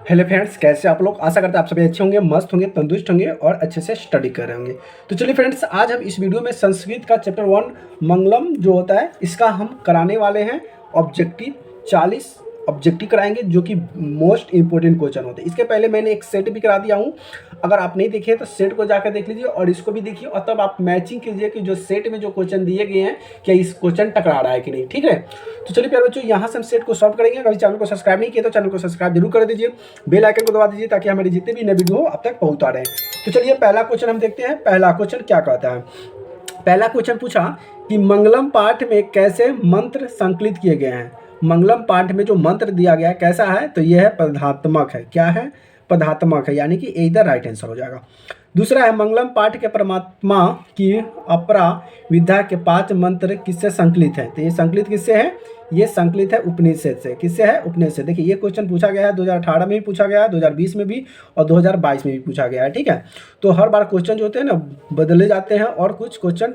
Hello friends, कैसे आप लोग। आशा करते हैं आप सभी अच्छे होंगे, मस्त होंगे, तंदुरुस्त होंगे और अच्छे से स्टडी कर रहे होंगे। तो चलिए फ्रेंड्स, आज हम इस वीडियो में संस्कृत का चैप्टर 1 मंगलम जो होता है इसका हम कराने वाले हैं। ऑब्जेक्टिव 40 ऑब्जेक्टिव कराएंगे जो कि मोस्ट इंपॉर्टेंट क्वेश्चन होते हैं। इसके पहले मैंने एक सेट भी करा दिया हूँ। अगर आप नहीं देखे तो सेट को जाकर देख लीजिए और इसको भी देखिए और तब आप मैचिंग कीजिए कि जो सेट में जो क्वेश्चन दिए गए हैं क्या इस क्वेश्चन टकरा रहा है कि नहीं। ठीक है, तो चलिए प्यारे बच्चों, यहाँ से हम सेट को सॉल्व करेंगे। अगर चैनल को सब्सक्राइब नहीं किया तो चैनल को सब्सक्राइब जरूर कर दीजिए, बेल आइकन को दबा दीजिए ताकि हमारे जितने भी नए वीडियो हो अब तक पहुंचा रहे हैं। तो चलिए पहला क्वेश्चन हम देखते हैं। पहला क्वेश्चन क्या कहता है। पहला क्वेश्चन पूछा कि मंगलम पाठ में कैसे मंत्र संकलित किए गए हैं। मंगलम पाठ में जो मंत्र दिया गया है कैसा है, तो यह है पदात्मक है। क्या है? पदात्मक है, यानी कि इधर राइट आंसर हो जाएगा। दूसरा है मंगलम पाठ के परमात्मा की अपरा विद्या के 5 मंत्र किससे संकलित है। तो ये संकलित किससे है? ये संकलित है उपनिषद से। किससे है? उपनिषद। देखिए ये क्वेश्चन पूछा गया है 2018 में भी पूछा गया है, 2020 में भी और 2022 में भी पूछा गया है। ठीक है, तो हर बार क्वेश्चन जो होते हैं ना बदले जाते हैं और कुछ क्वेश्चन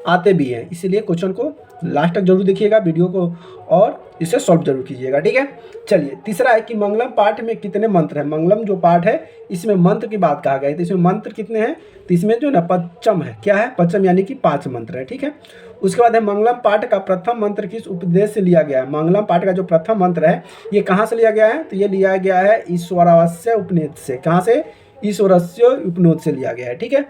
आते भी हैं, इसीलिए क्वेश्चन को लास्ट तक जरूर देखिएगा वीडियो को और इसे सॉल्व जरूर कीजिएगा। ठीक है, चलिए तीसरा है कि मंगलम पाठ में कितने मंत्र हैं। मंगलम जो पाठ है इसमें मंत्र की बात कहा गया है, तो इसमें मंत्र कितने हैं, तो इसमें जो ना पंचम है। क्या है? पंचम, यानी कि 5 मंत्र है। ठीक है, उसके बाद है मंगलम पाठ का प्रथम मंत्र किस उपदेश से लिया गया है। मंगलम पाठ का जो प्रथम मंत्र है ये कहाँ से लिया गया है, तो ये लिया गया है ईश्वरावस्य उपनिषद से। कहाँ से? ईश्वरस्य उपनिषद से लिया गया है। ठीक है,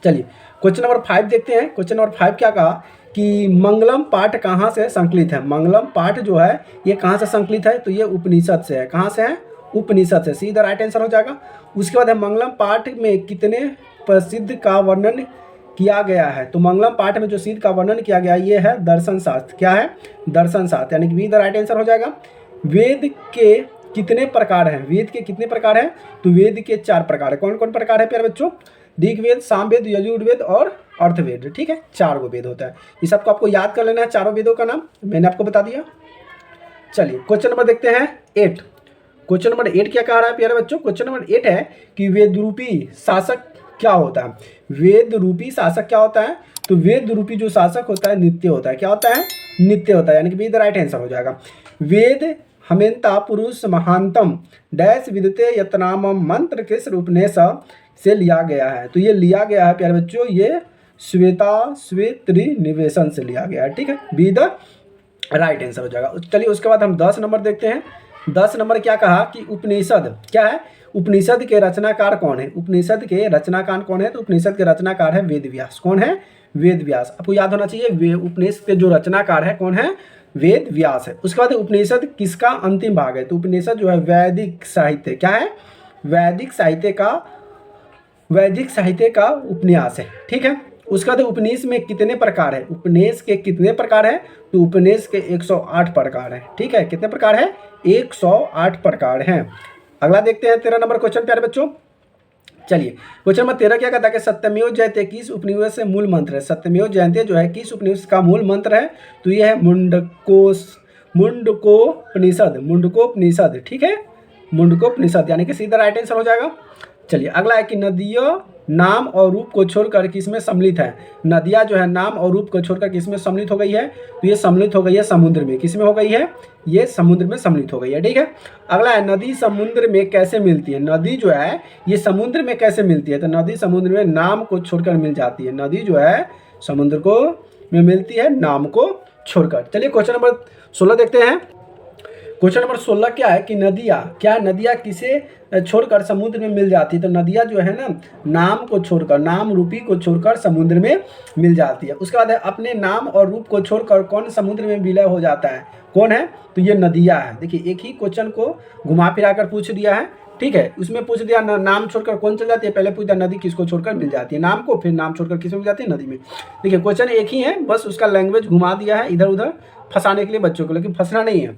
चलिए क्वेश्चन नंबर 5 देखते हैं। क्वेश्चन नंबर 5 क्या कहा कि मंगलम पाठ कहाँ से संकलित है। मंगलम पाठ जो है ये कहाँ से संकलित है, तो ये उपनिषद से है। कहाँ से है? उपनिषद से। सीधा राइट आंसर हो जाएगा। उसके बाद है मंगलम पाठ में कितने प्रसिद्ध का वर्णन किया गया है। तो मंगलम पाठ में जो सिद्ध का वर्णन किया गया ये है दर्शन शास्त्र। क्या है? दर्शन शास्त्र, यानी कि भी द राइट आंसर हो जाएगा। वेद के कितने प्रकार हैं। वेद के कितने प्रकार हैं, तो वेद के 4 प्रकार है। कौन कौन प्रकार है प्यारे बच्चों? ऋग्वेद, सामवेद, यजुर्वेद और अर्थवेद। ठीक है, 4 गो वेद होता है। ये सबको आपको याद कर लेना है, चारों वेदों का नाम मैंने आपको बता दिया। चलिए क्वेश्चन नंबर देखते हैं 8। क्वेश्चन नंबर 8 क्या कह रहा है प्यारे बच्चों? क्वेश्चन नंबर 8 है कि वेद रूपी शासक क्या होता है। वेद रूपी शासक क्या होता है, तो वेद रूपी जो शासक होता है नित्य होता है। क्या होता है? नित्य होता है, यानी कि बी द राइट आंसर हो जाएगा। वेद हमेंता पुरुष महानतम डैश विदते यतनाम मंत्र किस उपन्यास से लिया गया है। तो ये लिया गया है प्यारे बच्चों, ये श्वेत्री निवेशन से लिया गया है। ठीक है, बी द राइट आंसर हो जाएगा। चलिए उसके बाद हम 10 नंबर देखते हैं। 10 नंबर क्या कहा कि उपनिषद क्या है। उपनिषद के रचनाकार कौन है। उपनिषद के रचनाकार कौन है, तो उपनिषद के रचनाकार है वेद व्यास। कौन है? वेद व्यास। आपको याद होना चाहिए उपनिषद के जो रचनाकार है कौन है, वेद व्यास है। उसके बाद उपनिषद किसका अंतिम भाग है, तो उपनिषद जो है वैदिक साहित्य। क्या है? वैदिक साहित्य का उपन्यास है। ठीक है, उसके बाद उपनिषद में कितने प्रकार है। उपनिषद के कितने प्रकार है, तो उपनिषद के 108 प्रकार है। ठीक है, कितने प्रकार है? 108 प्रकार हैं। अगला देखते हैं 13 नंबर क्वेश्चन प्यारे बच्चों। चलिए क्वेश्चन नंबर 13 क्या कहता है कि सत्यमेव जयते किस उपनिषद से मूल मंत्र है। सत्यमेव जयते जो है किस उपनिषद का मूल मंत्र है, तो यह है मुंडकोपनिषद। ठीक है, मुंडकोपनिषद, यानी कि सीधा राइट आंसर हो जाएगा। चलिए अगला है कि नदियाँ नाम और रूप को छोड़कर किसमें सम्मिलित है। नदियाँ जो है नाम और रूप को छोड़कर किसमें सम्मिलित हो गई है, तो ये सम्मिलित हो गई है समुद्र में। किसमें हो गई है? ये समुद्र में सम्मिलित हो गई है। ठीक है, अगला है नदी समुद्र में कैसे मिलती है। नदी जो है ये समुद्र में कैसे मिलती है, तो नदी समुद्र में नाम को छोड़कर मिल जाती है। नदी जो है समुद्र को में मिलती है नाम को छोड़कर। चलिए क्वेश्चन नंबर 16 देखते हैं। क्वेश्चन नंबर 16 क्या है कि नदियाँ किसे छोड़कर समुद्र में मिल जाती है। तो नदियाँ जो है ना नाम को छोड़कर, नाम रूपी को छोड़कर समुद्र में मिल जाती है। उसके बाद है अपने नाम और रूप को छोड़कर कौन समुद्र में विलय हो जाता है। कौन है? तो ये नदियाँ है। देखिए एक ही क्वेश्चन को घुमा फिरा कर पूछ दिया है। ठीक है, उसमें पूछ दिया नाम छोड़कर कौन चल जाती है। पहले पूछ दिया नदी किसको छोड़कर मिल जाती है, नाम को, फिर नाम छोड़कर किसको मिल जाती है, नदी में। देखिए क्वेश्चन एक ही है, बस उसका लैंग्वेज घुमा दिया है इधर उधर फंसाने के लिए बच्चों को, लेकिन फंसना नहीं है।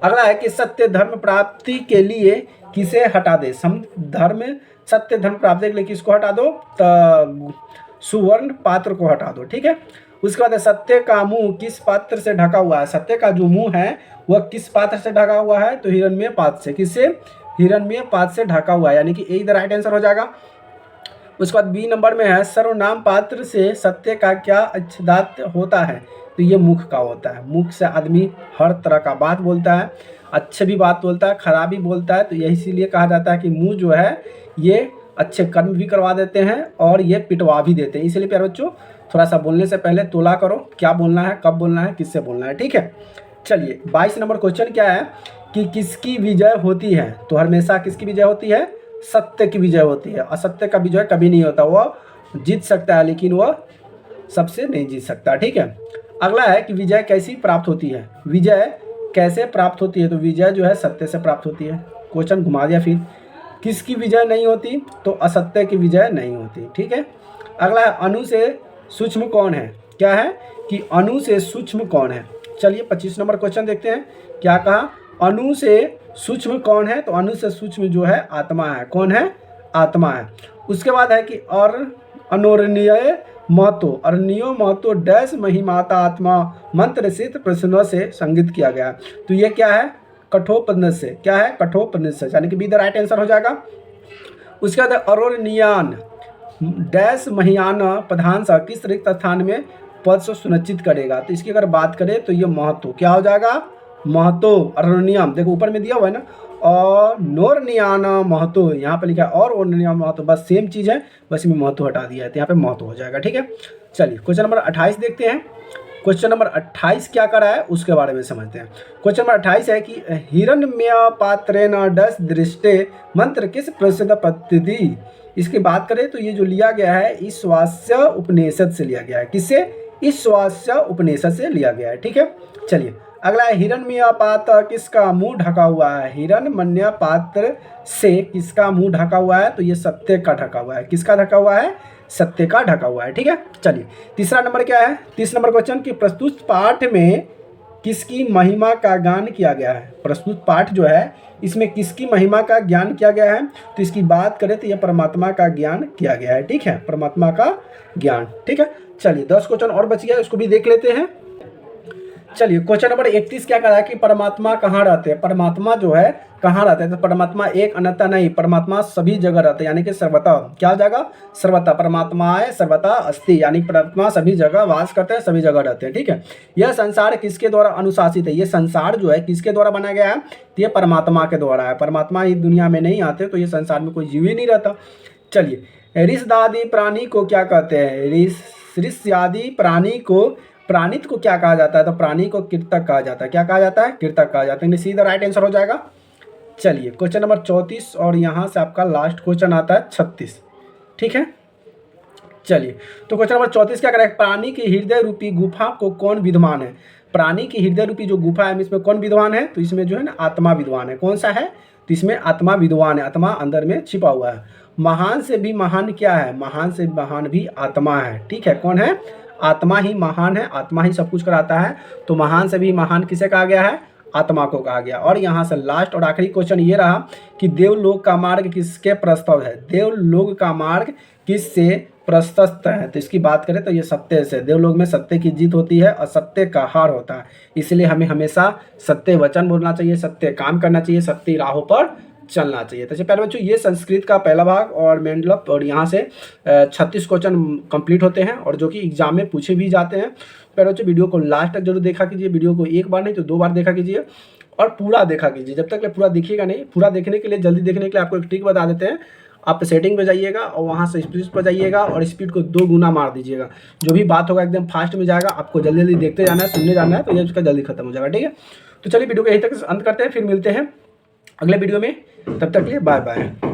अगला है कि सत्य धर्म प्राप्ति के लिए किसे हटा दे। सत्य धर्म प्राप्ति के लिए किसको हटा दो, तो सुवर्ण पात्र को हटा दो। ठीक है, उसके बाद सत्य का मुंह किस पात्र से ढका हुआ है। सत्य का जो मुंह है वह किस पात्र से ढका हुआ है, तो हिरण्मय पात्र से। किससे? हिरण्मय पात्र से ढका हुआ है, यानी कि ए द राइट आंसर हो जाएगा। उसके बाद बी नंबर में है सर्वनाम पात्र से सत्य का क्या अच्छदात होता है। तो ये मुख का होता है। मुख से आदमी हर तरह का बात बोलता है। अच्छे भी बात बोलता है, खराब भी बोलता है। तो यही इसीलिए कहा जाता है कि मुँह जो है ये अच्छे कर्म भी करवा देते हैं और ये पिटवा भी देते हैं। इसलिए प्यारे बच्चों थोड़ा सा बोलने से पहले तोला करो, क्या बोलना है, कब बोलना है, किससे बोलना है, ठीक है। चलिए 22 नंबर क्वेश्चन क्या है कि किसकी विजय होती है। तो हमेशा किसकी विजय होती है, सत्य की विजय होती है। असत्य का विजय कभी नहीं होता, वह जीत सकता है लेकिन वह सबसे नहीं जीत सकता, ठीक है। अगला है कि विजय कैसी प्राप्त होती है। विजय कैसे प्राप्त होती है, तो विजय जो है सत्य से प्राप्त होती है। क्वेश्चन घुमा दिया फिर, किसकी विजय नहीं होती, तो असत्य की विजय नहीं होती, ठीक है। अगला है अणु से सूक्ष्म कौन है। क्या है कि अणु से सूक्ष्म कौन है। चलिए 25 नंबर क्वेश्चन देखते हैं, क्या कहा, अणु से सूक्ष्म कौन है। तो अणु से सूक्ष्म जो है आत्मा है। कौन है, आत्मा है। उसके बाद है कि और अनोरणीय महतो, अरण्यो महतो डैश महिमाता आत्मा मंत्र से प्रश्नों से संगित किया गया। तो ये क्या है, कठोपनिषद से। क्या है, कठोपनिषद, यानी कि बी द राइट आंसर हो जाएगा। उसके बाद अरोरणीयान डैश महियान प्रधान सा किस रिक्त स्थान में पद से सुनिश्चित करेगा। तो इसकी अगर बात करें तो ये महतो क्या हो जाएगा, महतो अरण्यम, देखो ऊपर में दिया हुआ है ना, और नोरनियान महतो, यहाँ पे लिखा है और ओरनियान महतो, बस सेम चीज़ है, बस इसमें महतो हटा दिया है तो यहाँ पे महतो हो जाएगा, ठीक है। चलिए क्वेश्चन नंबर 28 देखते हैं। क्वेश्चन नंबर 28 क्या करा है उसके बारे में समझते हैं। क्वेश्चन नंबर 28 है कि हिरण्य पात्रेण डस दृष्टे मंत्र किस प्रसिद्ध पद्धति। इसकी बात करें तो ये जो लिया गया है ईश्वास्य उपनिषद से लिया गया है। किससे, ईश्वास्य उपनिषद से लिया गया है, ठीक है। चलिए अगला है हिरण्य पात्र किसका मुंह ढका हुआ है। हिरण्य पात्र से किसका मुंह ढका हुआ है, तो ये सत्य का ढका हुआ है। किसका ढका हुआ है, सत्य का ढका हुआ है, ठीक है। चलिए तीसरा नंबर क्या है, 30 नंबर क्वेश्चन की प्रस्तुत पाठ में किसकी महिमा का गान किया गया है। प्रस्तुत पाठ जो है इसमें किसकी महिमा का ज्ञान किया गया है। तो इसकी बात करें तो यह परमात्मा का ज्ञान किया गया है, ठीक है, परमात्मा का ज्ञान, ठीक है। चलिए 10 क्वेश्चन और बच गया, उसको भी देख लेते हैं। चलिए क्वेश्चन नंबर 31 क्या कहा है कि परमात्मा कहाँ रहते हैं। परमात्मा जो है कहाँ रहते हैं, तो परमात्मा एक अनंता नहीं, परमात्मा सभी जगह रहते हैं, यानी कि सर्वथा। क्या हो जाएगा, सर्वथा, परमात्मा है सर्वथा अस्ति, यानी परमात्मा सभी जगह वास करते हैं, सभी जगह रहते हैं, ठीक है। यह संसार किसके द्वारा अनुशासित है। ये संसार जो है किसके द्वारा बनाया गया है, तो ये परमात्मा के द्वारा है। परमात्मा ही दुनिया में नहीं आते तो ये संसार में कोई जीव ही नहीं रहता। चलिए ऋषदादि प्राणी को क्या कहते हैं। ऋष्यादि प्राणी को, प्राणित को क्या कहा जाता है, तो प्राणी को कीर्तक कहा जाता है। क्या कहा जाता है, कीर्तक कहा जाता है। सीधा राइट आंसर हो जाएगा। चलिए क्वेश्चन नंबर 34 और यहाँ से आपका लास्ट क्वेश्चन आता है 36, ठीक है। चलिए तो क्वेश्चन नंबर 34 क्या करेगा, प्राणी की हृदय रूपी गुफा को कौन विद्वान है। प्राणी की हृदय रूपी जो गुफा है इसमें कौन विद्वान है, तो इसमें जो है ना आत्मा विद्वान है। कौन सा है, तो इसमें आत्मा विद्वान है, आत्मा अंदर में छिपा हुआ है। महान से भी महान क्या है, महान से महान भी आत्मा है, ठीक है। कौन है, आत्मा ही महान है, आत्मा ही सब कुछ कराता है। तो महान से भी महान किसे कहा गया है, आत्मा को कहा गया। और यहाँ से लास्ट और आखिरी क्वेश्चन ये रहा कि देवलोक का मार्ग किसके प्रस्ताव है। देवलोक का मार्ग किससे प्रशस्त है। तो इसकी बात करें तो ये सत्य से। देवलोक में सत्य की जीत होती है और सत्य का हार होता है। इसलिए हमें हमेशा सत्य वचन बोलना चाहिए, सत्य काम करना चाहिए, सत्य राहों पर चलना चाहिए। तो प्यारे बच्चों ये संस्कृत का पहला भाग और मेंडलप, और यहाँ से 36 क्वेश्चन कंप्लीट होते हैं और जो कि एग्जाम में पूछे भी जाते हैं। प्यारे बच्चों वीडियो को लास्ट तक जरूर देखा कीजिए। वीडियो को एक बार नहीं तो 2 बार देखा कीजिए और पूरा देखा कीजिए। जब तक पूरा देखिएगा नहीं, पूरा देखने के लिए, जल्दी देखने के लिए आपको एक ट्रिक बता देते हैं। आप सेटिंग पे जाइएगा और वहाँ से स्पीड पर जाइएगा और स्पीड को 2 गुना मार दीजिएगा। जो भी बात होगा एकदम फास्ट में जाएगा, आपको जल्दी जल्दी देखते जाना है, सुनने जाना है, तो ये उसका जल्दी खत्म हो जाएगा, ठीक है। तो चलिए वीडियो को यहीं तक अंत करते हैं, फिर मिलते हैं अगले वीडियो में। तब तक के लिए बाय बाय।